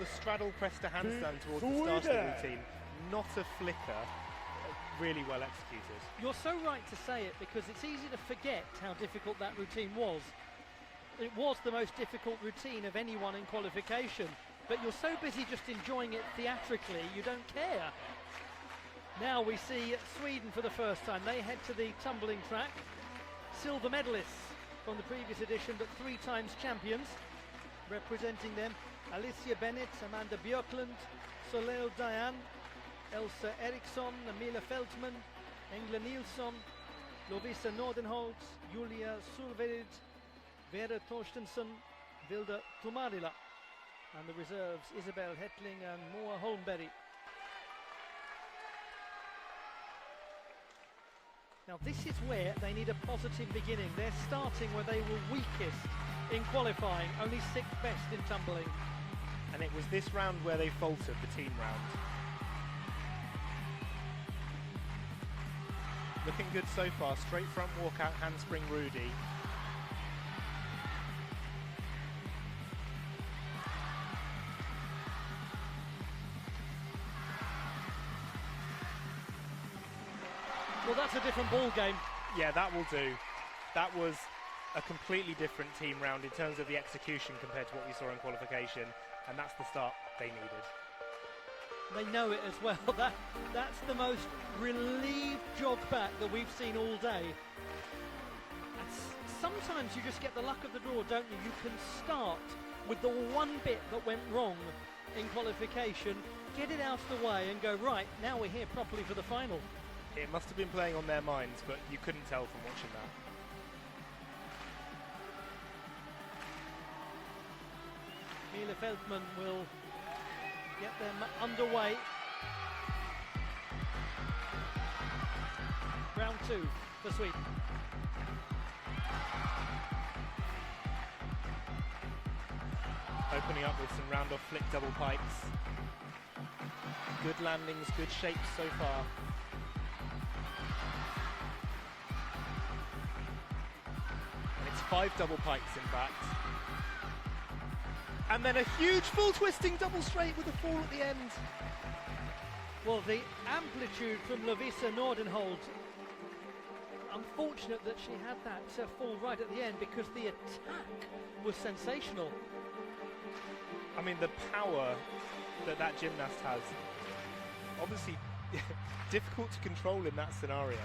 the straddle press to handstand towards the start of the routine, not a flicker, really well executed. You're so right to say it, because it's easy to forget how difficult that routine was. It was the most difficult routine of anyone in qualification, but you're so busy just enjoying it theatrically, you don't care. Now we see Sweden for the first time. They head to the tumbling track. Silver medalists from the previous edition, but 3 times champions. Representing them, Alicia Bennett, Amanda Björklund, Soleil Diane, Elsa Eriksson, Amila Feldman, Engla Nilsson, Lovisa Nordenholtz, Julia Sulverid, Vera Torstensson, Vilda Tomarila, and the reserves Isabel Hetling and Moa Holmberg. Now this is where they need a positive beginning. They're starting where they were weakest in qualifying, only 6th best in tumbling. And it was this round where they faltered, the team round. Looking good so far, straight front walkout, handspring Rudy. Well, that's a different ball game. Yeah, that will do. That was a completely different team round in terms of the execution compared to what we saw in qualification, and that's the start they needed. They know it as well. That's the most relieved jog back that we've seen all day. And sometimes you just get the luck of the draw, don't you? You can start with the one bit that went wrong in qualification, get it out of the way and go, right, now we're here properly for the final. It must have been playing on their minds, but you couldn't tell from watching that. Mila Feldman will get them underway. Round 2 for Sweden. Opening up with some round-off flick double pikes. Good landings, good shapes so far. And it's 5 double pikes in fact. And then a huge full twisting double straight with a fall at the end. Well, the amplitude from Lovisa Nordenholtz. Unfortunate that she had that fall right at the end, because the attack was sensational. I mean, the power that gymnast has, obviously difficult to control in that scenario.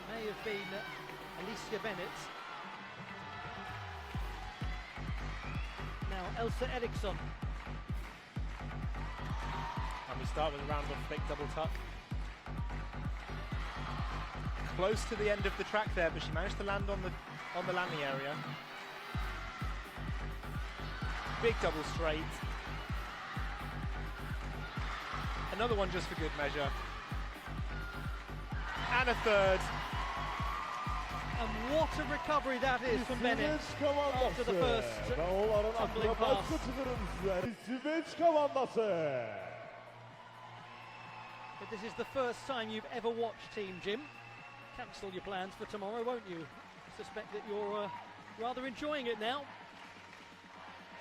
May have been Alicia Bennett. Now Elsa Eriksson. And we start with a round-off flick double tuck. Close to the end of the track there, but she managed to land on the landing area. Big double straight. Another one just for good measure. And a third. And what a recovery that is from Bennett after the first tumbling pass. But this is the first time you've ever watched Team Gym. Cancel your plans for tomorrow, won't you? I suspect that you're rather enjoying it now.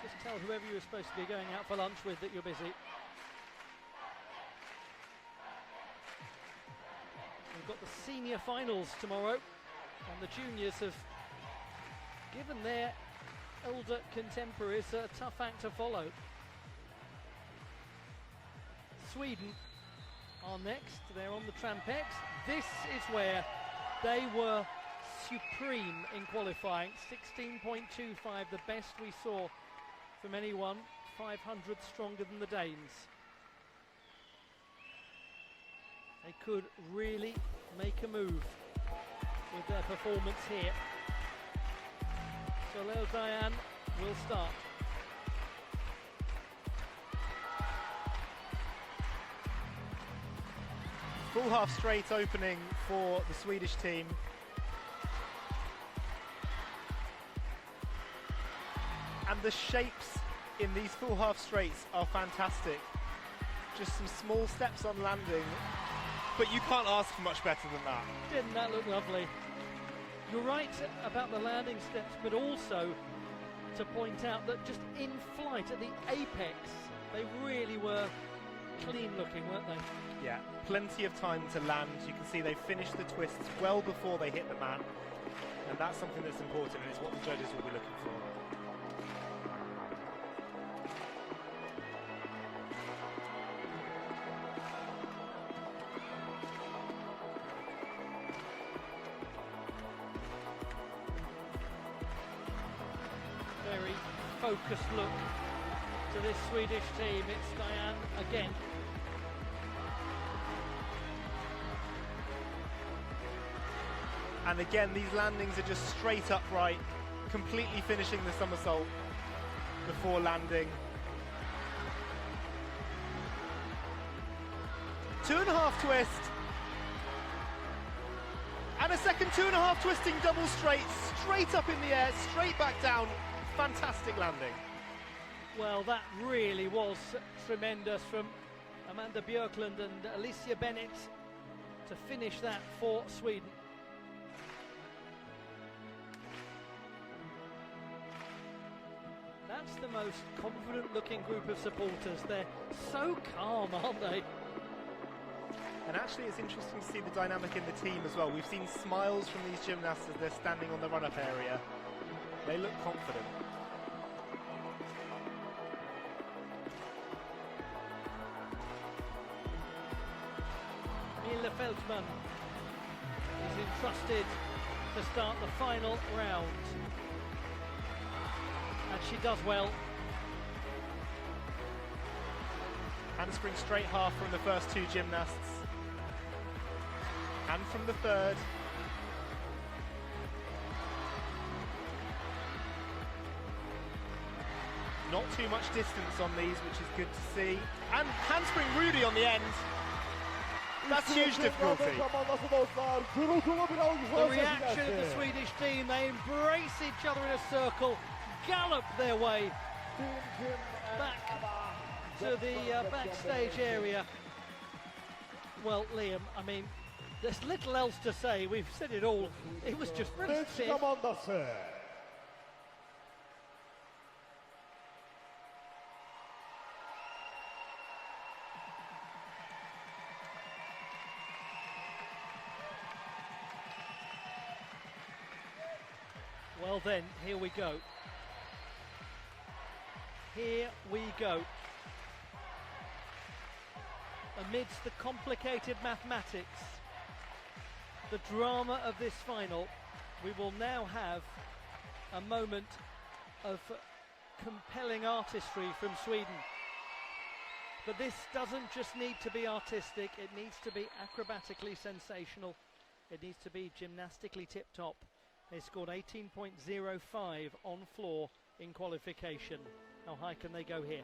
Just tell whoever you were supposed to be going out for lunch with that you're busy. We've got the senior finals tomorrow, and the juniors have given their elder contemporaries a tough act to follow. Sweden are next. They're on the Trampex. This is where they were supreme in qualifying. 16.25, the best we saw from anyone. 500 stronger than the Danes. They could really make a move with their performance here. So Lil Diane will start. Full half straight opening for the Swedish team. And the shapes in these full half straights are fantastic. Just some small steps on landing, but you can't ask for much better than that. Didn't that look lovely? You're right about the landing steps, but also to point out that just in flight at the apex, they really were clean looking, weren't they? Yeah, plenty of time to land. You can see they finished the twists well before they hit the mat, and that's something that's important, and it's what the judges will be looking for. Very focused look to this Swedish team. It's Diane again. And again, these landings are just straight upright, completely finishing the somersault before landing. 2.5 twist. And a second 2.5 twisting double straight up in the air, straight back down. Fantastic landing. Well, that really was tremendous from Amanda Björklund and Alicia Bennett to finish that for Sweden. That's the most confident looking group of supporters. They're so calm, aren't they? And actually it's interesting to see the dynamic in the team as well. We've seen smiles from these gymnasts as they're standing on the run-up area. They look confident. Mille Feldman is entrusted to start the final round. And she does well. Handspring straight half from the first two gymnasts. And from the third. Not too much distance on these, which is good to see. And handspring Rudy on the end. That's huge difficulty. The reaction of the Swedish team, they embrace each other in a circle, gallop their way back to the backstage area. Well, Liam, I mean, there's little else to say. We've said it all. It was just really stiff. Well then, here we go. Here we go. Amidst the complicated mathematics, the drama of this final, we will now have a moment of compelling artistry from Sweden. But this doesn't just need to be artistic, it needs to be acrobatically sensational. It needs to be gymnastically tip-top. They scored 18.05 on floor in qualification. How high can they go here?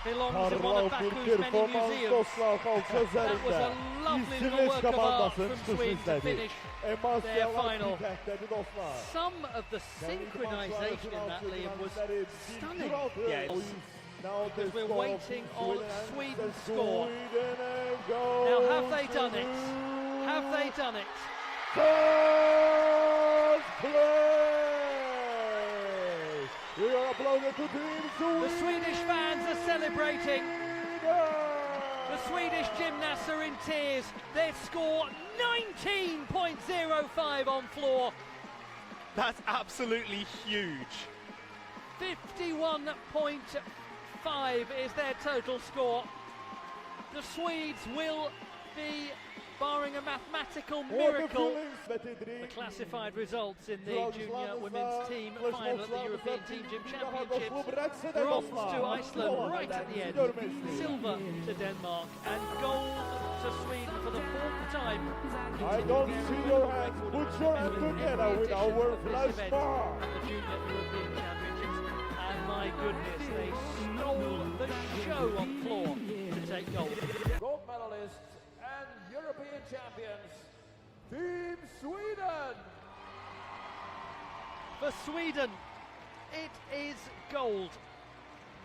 belongs in one of Baku's many museums. That was a lovely little work of art from Sweden to finish their final. Some of the synchronisation in that, Liam, was stunning. Yeah, because we're waiting on Sweden's score. Now, have they done it? Have they done it? First place! The Swedish fans are celebrating. The Swedish gymnasts are in tears. Their score 19.05 on floor. that's absolutely huge. 51.5 is their total score. The Swedes will be, barring a mathematical miracle, the classified results in the junior women's team final at the European Team Gym Championships. Bronze to Iceland right at the end, silver to Denmark, and gold to Sweden for the fourth time. I don't see your hands. Put your hands together with our flash bar. At the Junior European Championships, and my goodness, they stole the show on floor to take gold. Gold medalists and European champions, Team Sweden! For Sweden, it is gold,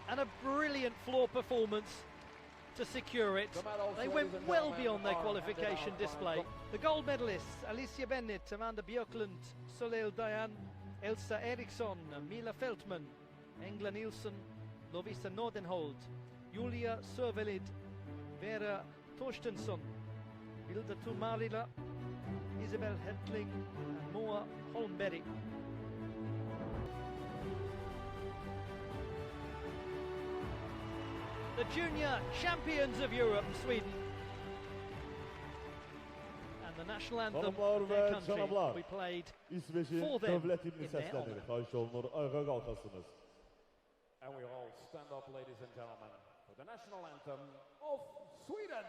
and a brilliant floor performance to secure it. They went well beyond their qualification display. The gold medalists, Alicia Bennett, Amanda Björklund, Soleil Dayan, Elsa Eriksson, Mila Fältman, Engla Nilsson, Lovisa Nordenholt, Julia Sörvelid, Vera Torstensson, Hilda Tumarila, Isabel Hetling, and Moa Holmberg. The junior champions of Europe, Sweden. And the national anthem of their country we played for them in their honor. And we all stand up, ladies and gentlemen, for the national anthem of Sweden.